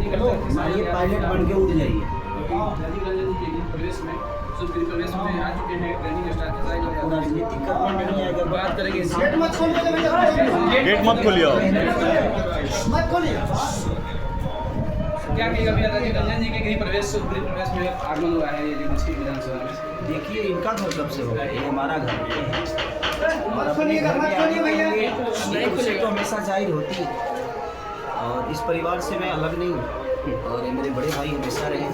नहीं करता है। ये पायलट बन के उड़ जाइए। राजीव रंजन जी के प्रवेश में प्रवेश में आ चुके हैं, ट्रेनिंग स्टार्ट वो राजनीति करने नहीं आएगा। बात करेंगे। गेट मत खोलिए मत खोलिए। क्या कहेगा भैया राजीव रंजन जी के कहीं प्रवेश में आगमन हुआ है ये विधानसभा में? देखिए इनका घर कब से होगा, ये हमारा घर नहीं है। और अपने घर में आगे बढ़ेंगे ये खुशी तो हमेशा जाहिर होती है। और इस परिवार से मैं अलग नहीं हूँ और ये मेरे बड़े भाई हमेशा रहे।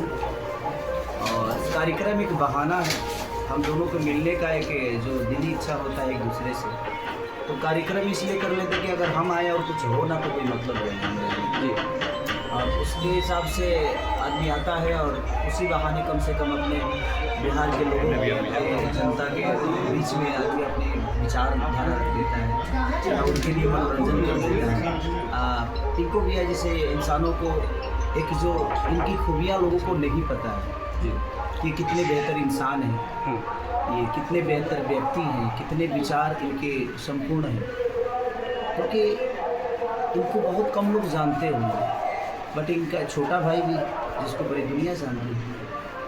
और कार्यक्रम एक बहाना है हम दोनों को मिलने का, एक जो दिली इच्छा होता है एक दूसरे से। तो कार्यक्रम इसलिए कर लेते कि अगर हम आए और कुछ हो ना तो कोई मतलब नहीं है मेरे लिए। और उसके हिसाब से आदमी आता है और उसी बहाने कम से कम अपने बिहार के लोगों के जनता के बीच में आदमी अपनी विचारधारा रख देता है या उनके लिए मनोरंजन कर देता है। इनको भी है जैसे इंसानों को एक जो इनकी खूबियाँ लोगों को नहीं पता है कि कितने बेहतर इंसान हैं, ये कितने बेहतर व्यक्ति हैं, कितने विचार इनके संपूर्ण हैं, क्योंकि इनको बहुत कम लोग जानते होंगे। बट इनका छोटा भाई भी जिसको पूरी दुनिया जानती है,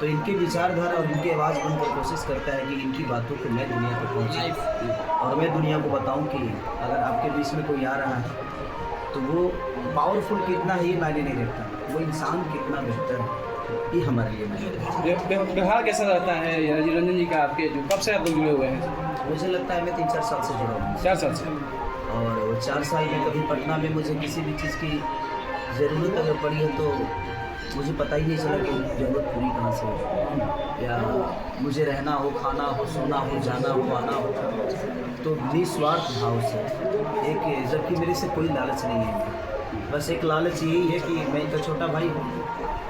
तो इनके विचारधारा और इनकी आवाज़ बनकर कोशिश करता है कि इनकी बातों को मैं दुनिया तक पहुँचाऊँ और मैं दुनिया को बताऊँ कि अगर आपके बीच में कोई आ रहा है तो वो पावरफुल कितना है ये मायने नहीं रखता, वो इंसान कितना बेहतर है ये हमारे लिए मायने। व्यवहार कैसा रहता है राजीव रंजन जी का आपके, जो कब से आप लोग जुड़े हुए हैं? मुझे लगता है मैं 3-4 साल से जुड़ा हूँ। 4 साल से। और वो 4 साल में कभी पटना में मुझे किसी भी चीज़ की ज़रूरत अगर पड़ी है तो मुझे पता ही नहीं चला कि ज़रूरत पूरी कहाँ से हो, या मुझे रहना हो, खाना हो, सोना हो, जाना हो, आना हो, तो निस्वार्थ भाव से एक, जबकि मेरे से कोई लालच नहीं है। बस एक लालच यही है कि मैं इनका छोटा भाई हूँ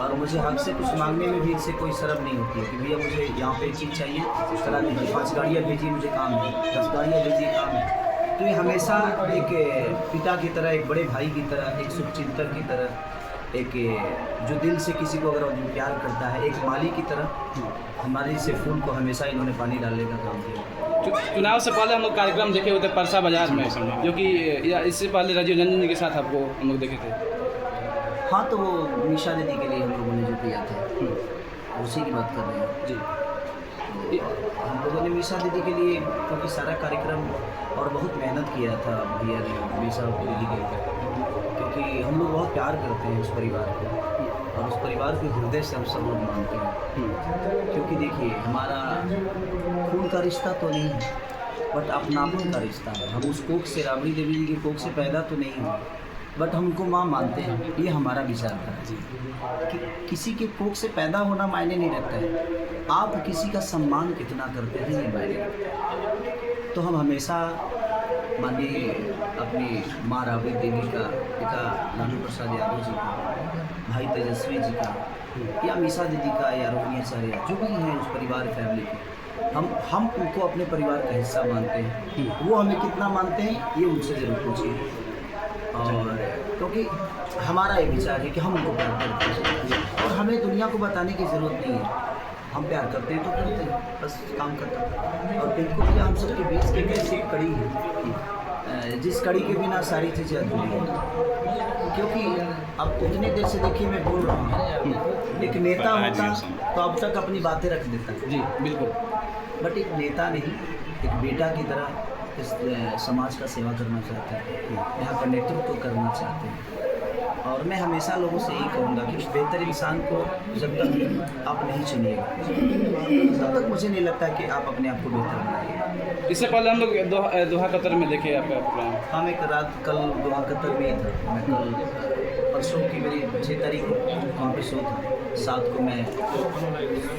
और मुझे हक से कुछ मांगने में भी इनसे कोई शर्म नहीं होती है कि भैया मुझे यहाँ पे एक चीज़ चाहिए चला दीजिए, 5 गाड़ियाँ भेजिए मुझे काम है, 10 गाड़ियाँ भेजिए काम है। तो ये हमेशा एक पिता की तरह, एक बड़े भाई की तरह, एक शुभचिंतक की तरह, एक जो दिल से किसी को अगर प्यार करता है, एक माली की तरह हमारे से फूल को हमेशा इन्होंने पानी डालने का काम किया। चुनाव से पहले हम लोग कार्यक्रम देखे हुए थे परसा बाजार में, जो कि इससे पहले राजीव रंजन जी के साथ आपको हम लोग देखे थे। हाँ, तो वो निशा दीदी के लिए हम लोगों ने जो किया था उसी की बात कर रहे हैं जी। हम लोगों ने मीशा दीदी के लिए क्योंकि सारा कार्यक्रम और बहुत मेहनत किया था भैया ने मीशा दीदी के ऊपर, क्योंकि हम लोग बहुत प्यार करते हैं उस परिवार को और उस परिवार के हृदय से हम सब लोग मानते हैं। क्योंकि देखिए हमारा खून का रिश्ता तो नहीं है बट अपनापन का रिश्ता है। हम उस कोख से, राबड़ी देवी जी के कोख से पैदा तो नहीं हुए बट हम उनको माँ मानते हैं, ये हमारा विचार था कि किसी के कोख से पैदा होना मायने नहीं रखता है, आप किसी का सम्मान कितना करते हैं ये मायने रखता है। तो हम हमेशा माननीय अपनी माँ राबड़ी देवी का, पिता लालू प्रसाद यादव जी का, भाई तेजस्वी जी का, या मीशा दीदी का, या रोहिणी आचार्य, जो भी हैं उस परिवार फैमिली के, हम उनको अपने परिवार का हिस्सा मानते हैं। वो हमें कितना मानते हैं ये उनसे ज़रूर पूछिए। और क्योंकि हमारा ये विचार है कि हम उनको प्यार करते हैं और हमें दुनिया को बताने की ज़रूरत नहीं है, हम प्यार करते हैं तो करते हैं, बस काम करते हैं। और बिल्कुल भी हम सबके बीच की कैसी कड़ी है जिस कड़ी के बिना सारी चीज़ें अधूरी हैं। क्योंकि अब उतनी देर से देखिए मैं बोल रहा हूँ, एक नेता होता तो अब तक अपनी बातें रख देता जी बिल्कुल, बट एक नेता नहीं, एक बेटा की तरह इस समाज का सेवा करना चाहते हैं, यहाँ का नेतृत्व करना चाहते हैं। और मैं हमेशा लोगों से यही कहूँगा कि उस बेहतर इंसान को जब तक आप नहीं चुनिएगा तब तक मुझे नहीं लगता कि आप अपने आप को बेहतर बनाइए। इससे पहले हम लोग दोहा कतर में देखे आपका प्रोग्राम। हम एक रात कल दोहा कतर में ही था, मैं कल परसों की मेरी 6 तारीख को वहाँ पे शो था, 7 को मैं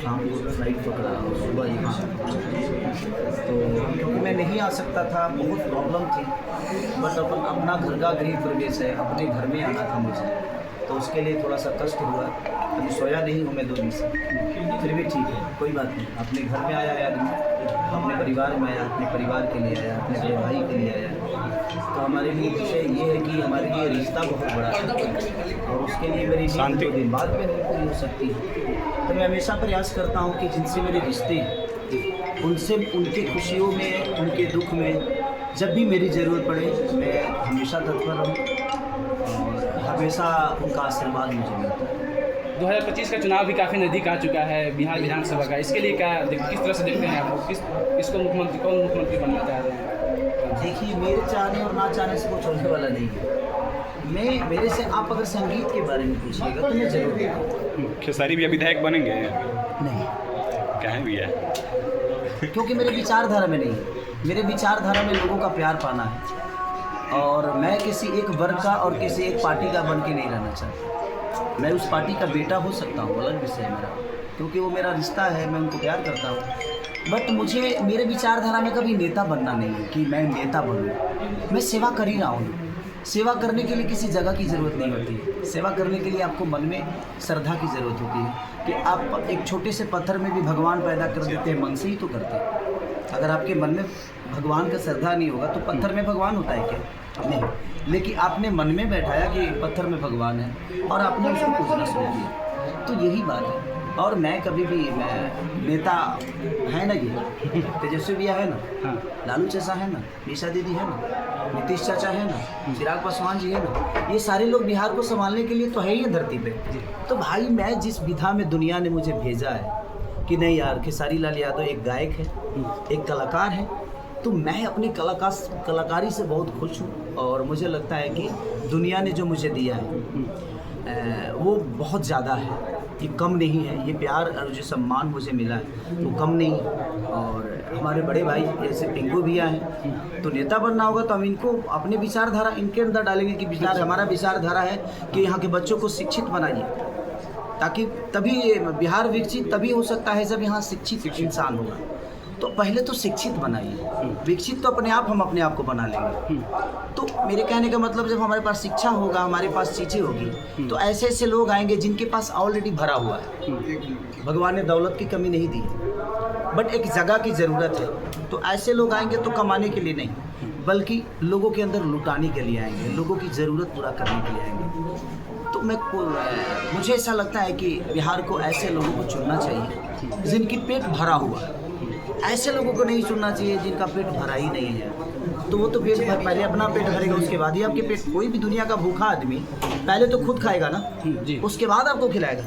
शाम को फ्लाइट पकड़ा और सुबह यहाँ, तो क्योंकि मैं नहीं आ सकता था, बहुत प्रॉब्लम थी, बट अपना घर का गृह प्रवेश है, अपने घर में आना था मुझे, तो उसके लिए थोड़ा सा कष्ट हुआ। अभी सोया नहीं हूँ मैं 2 दिन से, फिर भी ठीक है, कोई बात नहीं। अपने घर में आया है आदमी, अपने परिवार में आया, अपने परिवार के लिए आया, अपने बड़े भाई के लिए आया। तो हमारे लिए विषय ये है कि हमारे लिए रिश्ता बहुत बड़ा है और उसके लिए मेरी नींद 2 दिन बाद में नहीं पूरी हो सकती। तो मैं हमेशा प्रयास करता हूँ कि जिनसे मेरे रिश्ते हैं उनसे, उनके खुशियों में, उनके दुख में जब भी मेरी ज़रूरत पड़े मैं हमेशा तत्पर रहूँ और हमेशा उनका आशीर्वाद मुझे मिलता है। 2025 का चुनाव भी काफ़ी नज़दीक आ चुका है, बिहार विधानसभा का। इसके लिए किस तरह से देखते हैं आप? किसको मुख्यमंत्री, कौन मुख्यमंत्री बनना चाह रहे हैं? देखिए, मेरे चाहने और ना चाहने से कुछ होने वाला नहीं है। मेरे से आप अगर संगीत के बारे में पूछिएगा तो मैं जरूर कहूँगा। खेसारी भैया विधायक बनेंगे? नहीं, क्या है भैया? क्योंकि मेरे विचारधारा में नहीं है। मेरे विचारधारा में लोगों का प्यार पाना है, और मैं किसी एक वर्ग का और किसी एक पार्टी का बन के नहीं रहना चाहता। मैं उस पार्टी का बेटा हो सकता हूँ, अलग विषय है मेरा, क्योंकि वो मेरा रिश्ता है, मैं उनको प्यार करता हूँ। बट मुझे मेरे विचारधारा में कभी नेता बनना नहीं है कि मैं नेता बनूँ। मैं सेवा कर ही रहा हूँ। सेवा करने के लिए किसी जगह की ज़रूरत नहीं होती। सेवा करने के लिए आपको मन में श्रद्धा की ज़रूरत होती है कि आप एक छोटे से पत्थर में भी भगवान पैदा कर देते हैं, मन से ही तो करते हैं। अगर आपके मन में भगवान का श्रद्धा नहीं होगा तो पत्थर में भगवान होता है क्या? नहीं। लेकिन आपने मन में बैठाया कि पत्थर में भगवान है और आपने उसको पूजना शुरू किया, तो यही बात है। और मैं कभी भी नेता है ना, ये तेजस्वी भैया है ना, हाँ। लालू चाचा है ना, मीसा दीदी है ना, नीतीश चाचा है ना, चिराग पासवान जी है ना, ये सारे लोग बिहार को संभालने के लिए तो है ही धरती पे। तो भाई, मैं जिस विधा में दुनिया ने मुझे भेजा है कि नहीं यार, खेसारी लाल यादव एक गायक है, एक कलाकार है, तो मैं अपनी कलाकारी से बहुत खुश हूँ। और मुझे लगता है कि दुनिया ने जो मुझे दिया है वो बहुत ज़्यादा है, ये कम नहीं है। ये प्यार और जो सम्मान मुझे मिला है वो कम नहीं। और हमारे बड़े भाई जैसे पिंकू भैया हैं, तो नेता बनना होगा तो हम इनको अपने विचारधारा इनके अंदर डालेंगे कि हमारा विचारधारा है कि यहाँ के बच्चों को शिक्षित बनाइए, ताकि तभी बिहार विकसित तभी हो सकता है जब यहाँ शिक्षित इंसान होगा। तो पहले तो शिक्षित बनाइए, विकसित तो अपने आप हम अपने आप को बना लेंगे। तो मेरे कहने का मतलब, जब हमारे पास शिक्षा होगा, हमारे पास चीज़ें होगी, तो ऐसे ऐसे लोग आएंगे जिनके पास ऑलरेडी भरा हुआ है। भगवान ने दौलत की कमी नहीं दी, बट एक जगह की ज़रूरत है। तो ऐसे लोग आएंगे तो कमाने के लिए नहीं, बल्कि लोगों के अंदर लुटाने के लिए आएंगे, लोगों की ज़रूरत पूरा करने के लिए आएंगे। तो मुझे ऐसा लगता है कि बिहार को ऐसे लोगों को चुनना चाहिए जिनकी पेट भरा हुआ है। ऐसे लोगों को नहीं चुनना चाहिए जिनका पेट भरा ही नहीं है। तो वो तो पहले अपना पेट भरेगा, उसके बाद ही आपके पेट। कोई भी दुनिया का भूखा आदमी पहले तो खुद खाएगा ना जी, उसके बाद आपको खिलाएगा।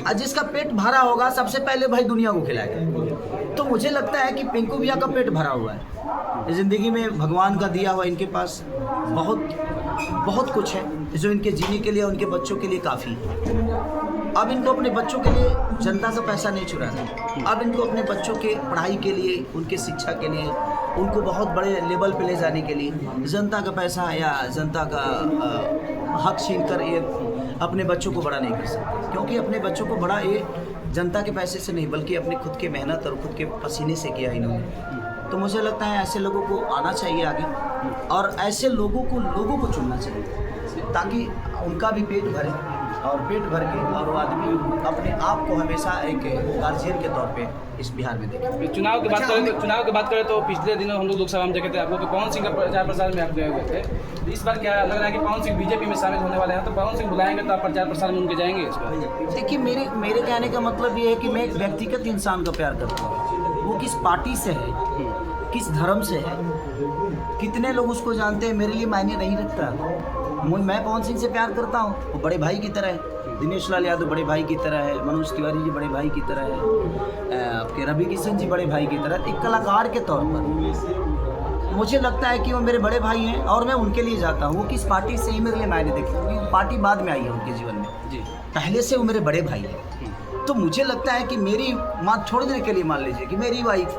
और जिसका पेट भरा होगा सबसे पहले भाई दुनिया को खिलाएगा। तो मुझे लगता है कि पिंकू भैया का पेट भरा हुआ है, ज़िंदगी में भगवान का दिया हुआ इनके पास बहुत कुछ है जो इनके जीने के लिए, उनके बच्चों के लिए काफ़ी है। अब इनको अपने बच्चों के लिए जनता से पैसा नहीं चुराना। अब इनको अपने बच्चों के पढ़ाई के लिए, उनके शिक्षा के लिए, उनको बहुत बड़े लेवल पे ले जाने के लिए जनता का पैसा या जनता का हक छीन कर ये अपने बच्चों को बड़ा नहीं कर सकते। क्योंकि अपने बच्चों को बड़ा ये जनता के पैसे से नहीं, बल्कि अपने खुद के मेहनत और खुद के पसीने से किया इन्होंने। तो मुझे लगता है ऐसे लोगों को आना चाहिए आगे, और ऐसे लोगों को चुनना चाहिए, ताकि उनका भी पेट भरे, और पेट भर के और वो आदमी अपने आप को हमेशा एक गार्जियन के तौर पे इस बिहार में देखें। चुनाव की बात करें तो पिछले दिनों हम लोग लोकसभा में देखे थे आपको कि पवन सिंह का प्रचार प्रसार में आप गए हुए थे। इस बार क्या लग रहा है कि पवन सिंह बीजेपी में शामिल होने वाले हैं, तो पवन सिंह बुलाएंगे तो आप प्रचार प्रसार में उनके जाएंगे इस बार? देखिए, मेरे कहने का मतलब ये है कि मैं एक व्यक्तिगत इंसान का प्यार करता हूँ। वो किस पार्टी से है, किस धर्म से है, कितने लोग उसको जानते हैं, मेरे लिए मायने नहीं रखता। मैं पवन सिंह से प्यार करता हूँ, वो बड़े भाई की तरह है। दिनेश लाल यादव बड़े भाई की तरह है, मनोज तिवारी जी बड़े भाई की तरह है, आपके रवि किशन जी बड़े भाई की तरह। एक कलाकार के तौर पर मुझे लगता है कि वो मेरे बड़े भाई हैं और मैं उनके लिए जाता हूँ। वो किस पार्टी से ही मेरे लिए मायने देखें, क्योंकि पार्टी बाद में आई है उनके जीवन में जी। पहले से वो मेरे बड़े भाई हैं। तो मुझे लगता है कि मेरी माँ छोड़ देने के लिए, मान लीजिए कि मेरी वाइफ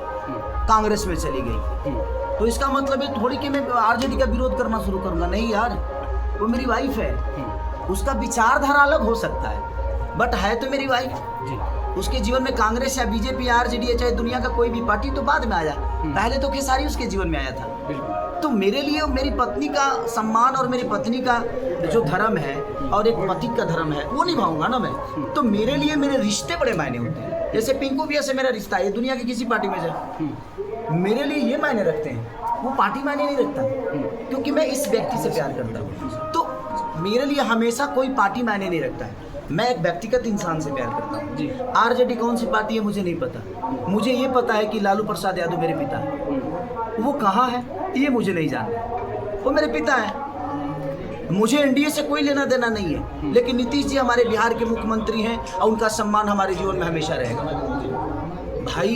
कांग्रेस में चली गई, तो इसका मतलब है थोड़ी कि मैं आरजेडी का विरोध करना शुरू करूँगा। नहीं यार, वो मेरी वाइफ है, उसका विचारधारा अलग हो सकता है, बट है तो मेरी वाइफ। उसके जीवन में कांग्रेस या बीजेपी या आरजेडी या चाहे दुनिया का कोई भी पार्टी तो बाद में आया, पहले तो खेसारी उसके जीवन में आया था। तो मेरे लिए मेरी पत्नी का सम्मान और मेरी पत्नी का जो धर्म है और एक पति का धर्म है वो निभाऊंगा ना मैं। तो मेरे लिए मेरे रिश्ते बड़े मायने होते हैं। जैसे पिंकू भैया से मेरा रिश्ता है, दुनिया की किसी पार्टी में जाए मेरे लिए ये मायने रखते हैं, वो पार्टी मायने नहीं रखता, क्योंकि मैं इस व्यक्ति से प्यार करता हूँ। तो मेरे लिए हमेशा कोई पार्टी मायने नहीं रखता है, मैं एक व्यक्तिगत इंसान से प्यार करता हूँ। आरजेडी कौन सी पार्टी है मुझे नहीं पता, मुझे ये पता है कि लालू प्रसाद यादव मेरे पिता है। वो कहाँ है ये मुझे नहीं जानना, वो मेरे पिता है। मुझे एनडीए से कोई लेना देना नहीं है, लेकिन नीतीश जी हमारे बिहार के मुख्यमंत्री हैं और उनका सम्मान हमारे जीवन में हमेशा रहेगा। भाई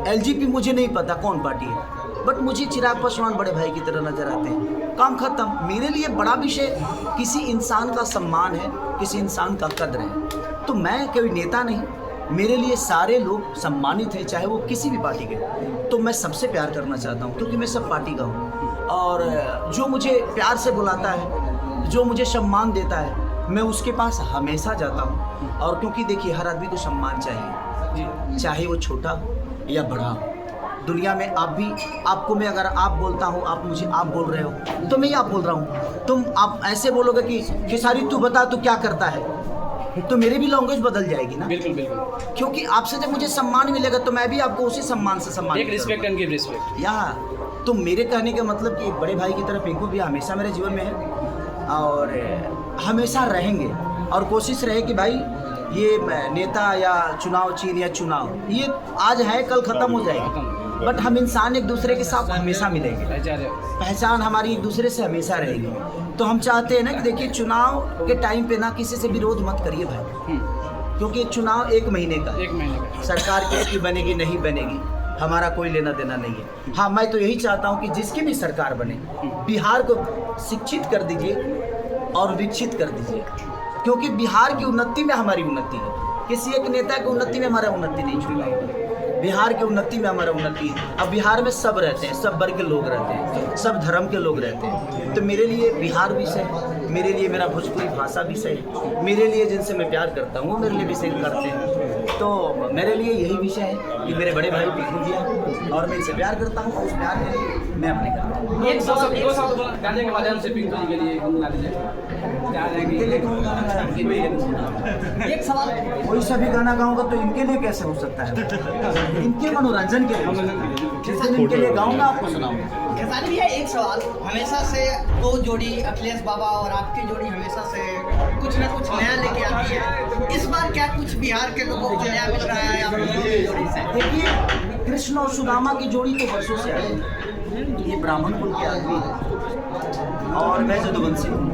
एलजीपी मुझे नहीं पता कौन पार्टी है, बट मुझे चिराग पासवान बड़े भाई की तरह नजर आते हैं। काम खत्म। मेरे लिए बड़ा विषय किसी इंसान का सम्मान है, किसी इंसान का कद्र है। तो मैं कोई नेता नहीं, मेरे लिए सारे लोग सम्मानित हैं, चाहे वो किसी भी पार्टी के। तो मैं सबसे प्यार करना चाहता हूँ क्योंकि मैं सब पार्टी का हूँ, और जो मुझे प्यार से बुलाता है, जो मुझे सम्मान देता है, मैं उसके पास हमेशा जाता हूँ। और क्योंकि देखिए हर आदमी को सम्मान चाहिए, चाहे वो छोटा हो या बड़ा हो। दुनिया में आप भी, आपको मैं अगर आप बोलता हूँ, आप मुझे आप बोल रहे हो, तो मैं ही आप बोल रहा हूँ। तुम आप ऐसे बोलोगे कि खेसारी तू बता तू क्या करता है, तो मेरी भी लैंग्वेज बदल जाएगी ना। बिल्कुल बिल्कुल। क्योंकि आपसे जब मुझे सम्मान मिलेगा तो मैं भी आपको उसी सम्मान से सम्मान एक रिस्पेक्ट एंड गिव रिस्पेक्ट। यहाँ तो मेरे कहने का मतलब कि एक बड़े भाई की तरह पिंकू भी हमेशा मेरे जीवन में है और हमेशा रहेंगे। और कोशिश रहे कि भाई ये नेता या चुनाव चिन्ह या चुनाव ये आज है कल ख़त्म हो जाएगी, बट हम इंसान एक दूसरे के साथ हमेशा मिलेंगे, पहचान हमारी एक दूसरे से हमेशा रहेगी। तो हम चाहते हैं ना कि देखिए चुनाव के टाइम पे ना किसी से विरोध मत करिए भाई, क्योंकि चुनाव 1 महीने का है। सरकार किसकी बनेगी नहीं बनेगी हमारा कोई लेना देना नहीं है। हाँ, मैं तो यही चाहता हूँ कि जिसकी भी सरकार बने बिहार को शिक्षित कर दीजिए और विकसित कर दीजिए, क्योंकि बिहार की उन्नति में हमारी उन्नति है। किसी एक नेता की उन्नति में हमारा उन्नति नहीं छूटा, बिहार की उन्नति में हमारा उन्नति है। अब बिहार में सब रहते हैं, सब वर्ग के लोग रहते हैं, सब धर्म के लोग रहते हैं। तो मेरे लिए बिहार विषय है, मेरे लिए मेरा भोजपुरी भाषा विषय है, मेरे लिए जिनसे मैं प्यार करता हूँ वो मेरे लिए विषय करते हैं। तो मेरे लिए यही विषय है कि मेरे बड़े भाई पिंकू जी हैं और मैं इनसे प्यार करता हूँ, उस प्यार के लिए मैं अपने करता हूँ। एक शब्द गाने के माध्यम से पिंकू जी के लिए गुनगुना दीजिए। क्या इनके लिए कौन गाना गाएगा? एक सवाल, कोई सा भी गाना गाऊंगा तो इनके लिए कैसे हो सकता है? इनके मनोरंजन के लिए, जिस दिन इनके लिए गाऊंगा आपको सुनाऊंगा। खेसारी भैया एक सवाल, हमेशा से दो जोड़ी अखिलेश बाबा और आपकी जोड़ी हमेशा से कुछ ना कुछ नया लेके आती है, इस बार क्या कुछ बिहार के लोगों को नया मिल रहा है आप लोगों की जोड़ी से? देखिए कृष्ण और सुदामा की जोड़ी तो वर्षों से आई है, ये ब्राह्मण कुल के आदमी है और मैं जदुवंशी हूँ,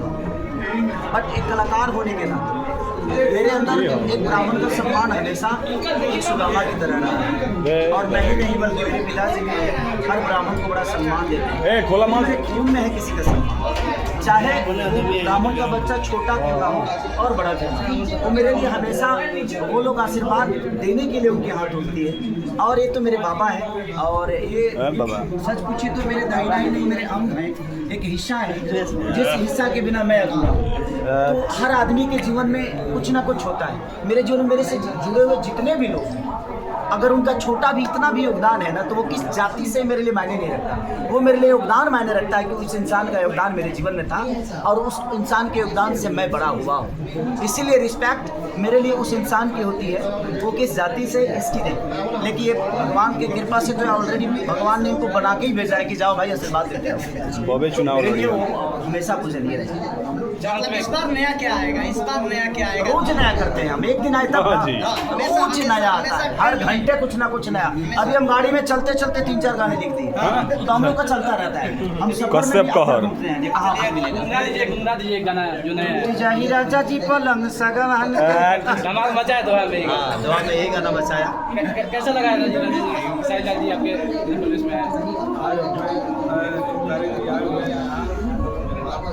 बट एक कलाकार होने के नाते मेरे अंदर एक ब्राह्मण का सम्मान हमेशा एक सुदामा की तरह रहा है। और मैं ही नहीं बल्कि मेरे पिताजी भी हर ब्राह्मण को बड़ा सम्मान देते हैं। खोला माल मेरे खून में है किसी का सम्मान, चाहे ब्राह्मण का बच्चा छोटा क्यों ना हो और बड़ा क्यों ना हो, तो मेरे लिए हमेशा वो लोग आशीर्वाद देने के लिए उनके हाथ उठती है। और ये तो मेरे बाबा है और ये सच पूछिए तो मेरे दाहिना ही नहीं मेरे अंग में एक हिस्सा है, जिस हिस्सा के बिना मैं अधूरा हूँ। तो हर आदमी के जीवन में कुछ ना कुछ होता है। मेरे जीवन में मेरे से जुड़े हुए जितने भी लोग हैं, अगर उनका छोटा भी इतना भी योगदान है ना, तो वो किस जाति से मेरे लिए मायने नहीं रखता, वो मेरे लिए योगदान मायने रखता है कि उस इंसान का योगदान मेरे जीवन में था और उस इंसान के योगदान से मैं बड़ा हुआ हूँ। इसीलिए रिस्पेक्ट मेरे लिए उस इंसान की होती है, वो किस जाति से इसकी नहीं। लेकिन ये भगवान की कृपा से तो ऑलरेडी भगवान ने इनको बना के ही भेजा है कि जाओ भाई आशीर्वाद देते हो। चुनाव मेरे लिए वो हमेशा पूजनीय रहे। मतलब इस बार नया क्या आएगा, इस बार नया क्या आएगा? रोज नया करते हैं हम, एक दिन आए तब रोज नया आता है, हर घंटे कुछ ना कुछ नया। अभी हम गाड़ी में चलते चलते 3-4 गाने लिख दिए, तो हम लोग का चलता रहता है। हम सब गुनगुना दीजिए गाना जो नया है। जाही राजा जी पलंग सगवान धमाल मचाया दोहा में। दोहा में यही गाना बचाया। कैसा लगा है साहिल जी आपके प्रदेश में?